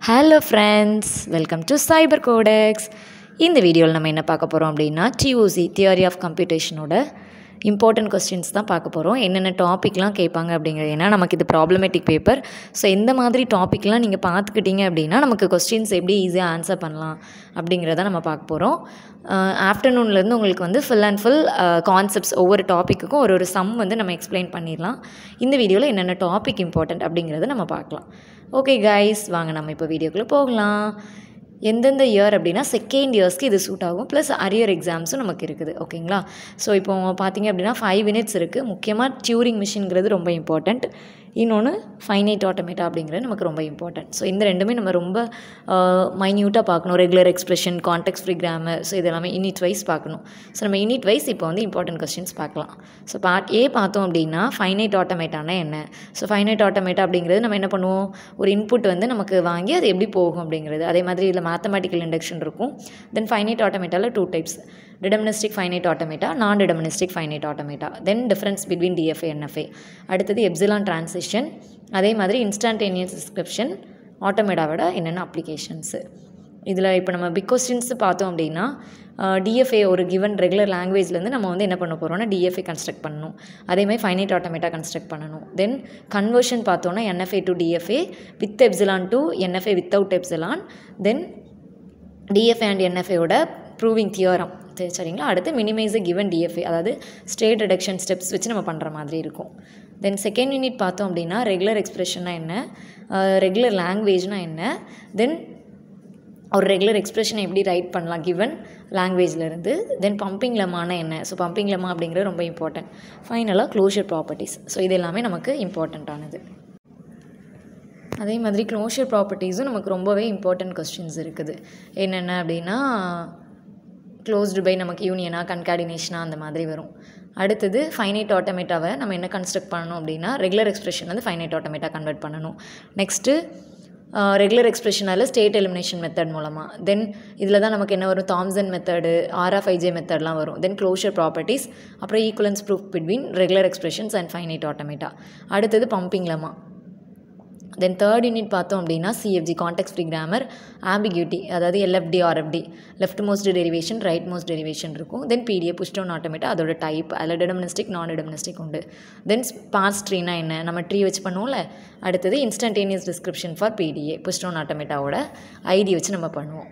Hello friends, welcome to Cyber Codex. இந்த வீடியோவில் நம்ம என்ன பார்க்க போகிறோம் அப்படின்னா TOC தியரி ஆஃப் கம்ப்யூட்டேஷனோட இம்பார்ட்டன்ட் கொஸ்டின்ஸ் தான் பார்க்க போகிறோம். என்னென்ன டாப்பிக்லாம் கேட்பாங்க அப்படிங்கிறது. ஏன்னா நமக்கு இது ப்ராப்ளமேட்டிக் பேப்பர். ஸோ எந்த மாதிரி டாப்பிக்லாம் நீங்கள் பார்த்துக்கிட்டீங்க அப்படின்னா நமக்கு கொஸ்டின்ஸ் எப்படி ஈஸியாக ஆன்சர் பண்ணலாம் அப்படிங்கிறத நம்ம பார்க்க போகிறோம். ஆஃப்டர்நூன்லேருந்து உங்களுக்கு வந்து ஃபுல் அண்ட் ஃபுல் கான்செப்ட்ஸ் ஒவ்வொரு டாப்பிக்குக்கும் ஒரு சம் வந்து நம்ம எக்ஸ்பிளைன் பண்ணிடலாம். இந்த வீடியோவில் என்னென்ன டாபிக் இம்பார்ட்டன்ட் அப்படிங்கிறத நம்ம பார்க்கலாம். ஓகே கைஸ், வாங்க நம்ம இப்போ வீடியோக்குள்ளே போகலாம். எந்தெந்த இயர் அப்படின்னா செகண்ட் இயர்ஸ்க்கு இது சூட் ஆகும், ப்ளஸ் அரியர் எக்ஸாம்ஸும் நமக்கு இருக்குது. ஓகேங்களா? ஸோ இப்போ பார்த்தீங்க அப்படின்னா 5 minutes இருக்குது. முக்கியமாக டியூரிங் மிஷின்ங்கிறது ரொம்ப இம்பார்ட்டண்ட். இன்னொன்று ஃபைனைட் ஆட்டோமேட்டா அப்படிங்கிறது நமக்கு ரொம்ப இம்பார்ட்டன்ட். ஸோ இந்த ரெண்டுமே நம்ம ரொம்ப மைன்யூட்டாக பார்க்கணும். Regular expression, context free grammar, so இதெல்லாமே யூனிட் வைஸ் பார்க்கணும். ஸோ நம்ம யூனிட் வைஸ் இப்போ வந்து இம்பார்ட்டன்ட் கொஸ்டின்ஸ் பார்க்கலாம். ஸோ பார்ட் ஏ பார்த்தோம் அப்படின்னா ஃபைனைட் ஆட்டோமேட்டானா என்ன? ஸோ ஃபைனைட் ஆட்டோமேட்டா அப்படிங்கிறது நம்ம என்ன பண்ணுவோம், ஒரு இன்புட் வந்து நமக்கு வாங்கி அது எப்படி போகும் அப்படிங்கிறது. அதே மாதிரி இதில் மேத்தமெட்டிக்கல் இண்டக்ஷன் இருக்கும். தென் ஃபைனைட் ஆட்டோமேட்டாவில் 2 types: டிடர்மினிஸ்டிக் ஃபைனைட் ஆட்டோமேட்டா, நான் டிடர்மினிஸ்டிக் ஃபைனைட் ஆட்டோமேட்டா. தென் டிஃப்ரென்ஸ் பிட்வீன் டிஎஃப்ஏ என்எஃப்ஏ. அடுத்தது எப்சிலான் டிரான்சிஷன். அதே மாதிரி இன்ஸ்டன்டேனியஸ் டிஸ்கிரிப்ஷன், ஆட்டோமேட்டாவோட என்னென்ன அப்ளிகேஷன்ஸு. இதில் இப்போ நம்ம பிக் கொஸ்டின்ஸ் பார்த்தோம் அப்படின்னா டிஎஃப்ஏ ஒரு கிவன் ரெகுலர் லாங்குவேஜ்லேருந்து நம்ம வந்து என்ன பண்ண போகிறோம்னா டிஎஃப்ஏ கன்ஸ்ட்ரக்ட் பண்ணணும். அதேமாதிரி ஃபைனைட் ஆட்டோமேட்டா கன்ஸ்ட்ரக்ட் பண்ணணும். தென் கன்வர்ஷன் பார்த்தோன்னா NFA to DFA with epsilon to NFA without epsilon. Then DFA and என்எஃப்ஏவோட ப்ரூவிங் தியரம். சரிங்களா? அடுத்து மினிமைஸ் கிவன் டிஎஃப்ஏ, அதாவது ஸ்டேட் ரிடக்ஷன் ஸ்டெப்ஸ் வச்சு நம்ம பண்ணுற மாதிரி இருக்கும். தென் செகண்ட் யூனிட் பார்த்தோம் அப்படின்னா ரெகுலர் எக்ஸ்பிரஷன்னா என்ன, ரெகுலர் லாங்குவேஜ்னால் என்ன, தென் ஒரு ரெகுலர் எக்ஸ்பிரஷனை எப்படி ரைட் பண்ணலாம் கிவன் லாங்குவேஜ்லேருந்து. தென் பம்பிங் லெம்மானா என்ன? ஸோ பம்பிங் லெம்மா அப்படிங்கிறது ரொம்ப இம்பார்ட்டன்ட். ஃபைனலாக க்ளோஷர் ப்ராப்பர்ட்டிஸ். ஸோ இது எல்லாமே நமக்கு இம்பார்ட்டண்ட்டானது. அதே மாதிரி க்ளோஷர் ப்ராப்பர்ட்டிஸும் நமக்கு ரொம்பவே இம்பார்ட்டன்ட் கொஸ்டின்ஸ் இருக்குது. என்னென்ன அப்படின்னா க்ளோஸ்டு பை நமக்கு யூனியனா கன்காடினேஷனா அந்த மாதிரி வரும். அடுத்தது ஃபைனைட் ஆட்டோமேட்டாவை நம்ம என்ன கன்ஸ்ட்ரக்ட் பண்ணணும் அப்படின்னா ரெகுலர் எக்ஸ்பிரஷன் வந்து ஃபைனைட் ஆட்டோமேட்டா கன்வெர்ட் பண்ணணும். நெக்ஸ்ட்டு ரெகுலர் எக்ஸ்பிரஷனில் ஸ்டேட் எலிமினேஷன் மெத்தட் மூலமாக. தென் இதில் தான் நமக்கு என்ன வரும், தாம்சன் மெத்தடு, RFIJ மெத்தட்லாம் வரும். தென் க்ளோஷர் ப்ராப்பர்ட்டிஸ், அப்புறம் equivalence proof between regular expressions and finite automata. அடுத்தது pumping lemma. Then third unit பார்த்தோம் அப்படின்னா CFG context free grammar, ambiguity, அதாவது LFD RFD, left most derivation, right most derivation இருக்கும். Then PDA push down automata, அதோட type, அதில் deterministic நான் டிடர்மினிஸ்டிக் உண்டு. தென் sparse ட்ரீனா என்ன, நம்ம ட்ரீ வச்சு பண்ணுவோம்ல. அடுத்தது instantaneous description for PDA push down ஆட்டோமேட்டாவோட ஐடி வச்சு நம்ம பண்ணுவோம்.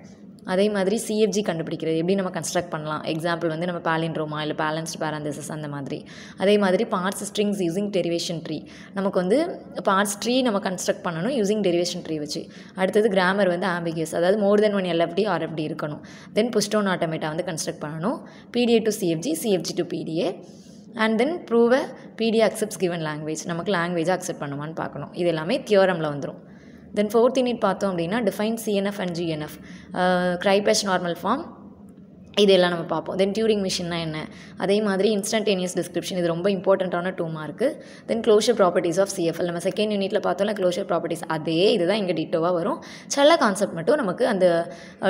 அதே மாதிரி CFG கண்டுபிடிக்கிறது எப்படி நம்ம கன்ஸ்ட்ரக்ட் பண்ணலாம். எக்ஸாம்பிள் வந்து நம்ம பாலிண்ட்ரோமா இல்லை பேலன்ஸ்டு பேரந்தசிஸ் அந்த மாதிரி. அதே மாதிரி parts strings using derivation tree. நமக்கு வந்து பார்ட்ஸ் ட்ரீ நம்ம கன்ஸ்ட்ரக்ட் பண்ணணும் யூசிங் டெரிவேஷன் ட்ரீ வச்சு. அடுத்தது கிராமர் வந்து ஆம்பிகியஸ், அதாவது மோர் தென் 1 LFD RFD இருக்கணும். தென் புஷ் டவுன் ஆட்டோமேட்டா வந்து கன்ஸ்ட்ரக்ட் பண்ணணும். PDA to CFG, CFG to PDA. And then prove PDA accepts given language, நமக்கு லாங்குவேஜை அக்செப்ட் பண்ணுமான்னு பார்க்கணும். இது எல்லாமே தியோரமில் வந்துடும். தென் ஃபோர்த் யூனிட் பார்த்தோம் அப்படின்னா define CNF and GNF, Greibach normal form, இதெல்லாம் நம்ம பார்ப்போம். தென் டியூரிங் மிஷின்னா என்ன, அதே மாதிரி இன்ஸ்டன்டேனியஸ் டிஸ்கிரிப்ஷன், இது ரொம்ப இம்பார்ட்டண்ட்டான 2 mark. Then closure properties of CFL, நம்ம செகண்ட் யூனிட்டில் பார்த்தோம்ல க்ளோஷர் ப்ராப்பர்ட்டிஸ், அதே இதுதான் இங்கே டிட்டோவாக வரும். சில கான்செப்ட் மட்டும் நமக்கு அந்த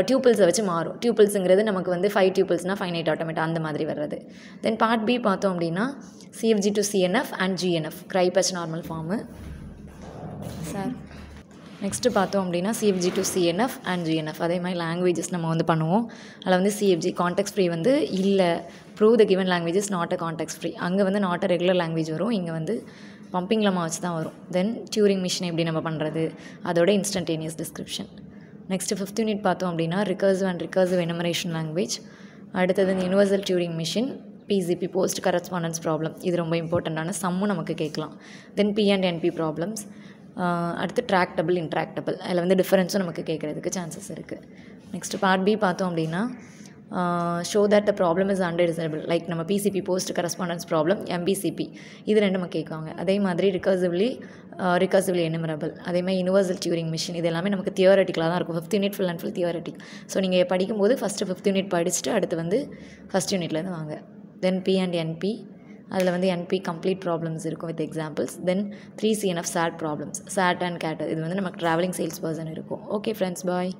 டியூப்பிள்ஸை வச்சு மாறும். டியூப்பிள்ஸுங்கிறது நமக்கு வந்து 5 டியூப்பிள்ஸ்னால் ஃபைனைட் ஆட்டோமேட்டா அந்த மாதிரி வர்றது. தென் பார்ட் பி பார்த்தோம் அப்படின்னா CFG to CNF and GNF, Greibach normal form sir. Next பார்த்தோம் அப்படின்னா CFG to CNF and GNF, அதே மாதிரி லாங்குவேஜஸ் நம்ம வந்து பண்ணுவோம். அதில் வந்து CFG கான்டெக்ஸ்ட் ஃப்ரீ வந்து இல்லை, prove the given languages not a context free, அங்கே வந்து நாட் அ ரெகுலர் லாங்குவேஜ் வரும், இங்கே வந்து பம்பிங் லெம்மா வச்சு தான் வரும். தென் டியூரிங் மிஷின் எப்படி நம்ம பண்ணுறது, அதோட instantaneous description. Next 5th unit பார்த்தோம் அப்படின்னா recursive and recursive enumeration language. அடுத்தது universal Turing machine, PCP post correspondence problem, இது ரொம்ப இம்பார்ட்டண்ட்டான சம்மும் நமக்கு கேட்கலாம். தென் P and NP ப்ராப்ளம்ஸ். அடுத்து ட்ராக்டபிள் இன்ட்ராக்டபிள், அதில் வந்து டிஃபரன்ஸும் நமக்கு கேட்குறதுக்கு சான்சஸ் இருக்குது. நெக்ஸ்ட்டு பார்ட் பி பார்த்தோம் அப்படின்னா show that the problem is undecidable, like நம்ம PCP post correspondence problem, MBCP, இது 2 நம்ம கேட்குவாங்க. அதே மாதிரி ரிகர்சிவ்லி எனுமரபிள், அதே மாதிரி யூனிவர்சல் டியூரிங் மிஷின், இது எல்லாமே நமக்கு தியோரட்டிக்கலாக தான் இருக்கும். 5th unit full and full theoretic. So நீங்கள் படிக்கும்போது ஃபஸ்ட்டு 5th யூனிட் படிச்சுட்டு அடுத்து வந்து ஃபஸ்ட் யூனிட்லேருந்து வாங்க. தென் P and NP, அதில் வந்து NP கம்ப்ளீட் ப்ராப்ளம்ஸ் இருக்கும் with examples. Then 3 CNF SAT problems, SAT and CAT, இது வந்து நமக்கு ட்ராவலிங் சேல்ஸ் பர்சன் இருக்கும். ஓகே ஃப்ரெண்ட்ஸ், பாய்.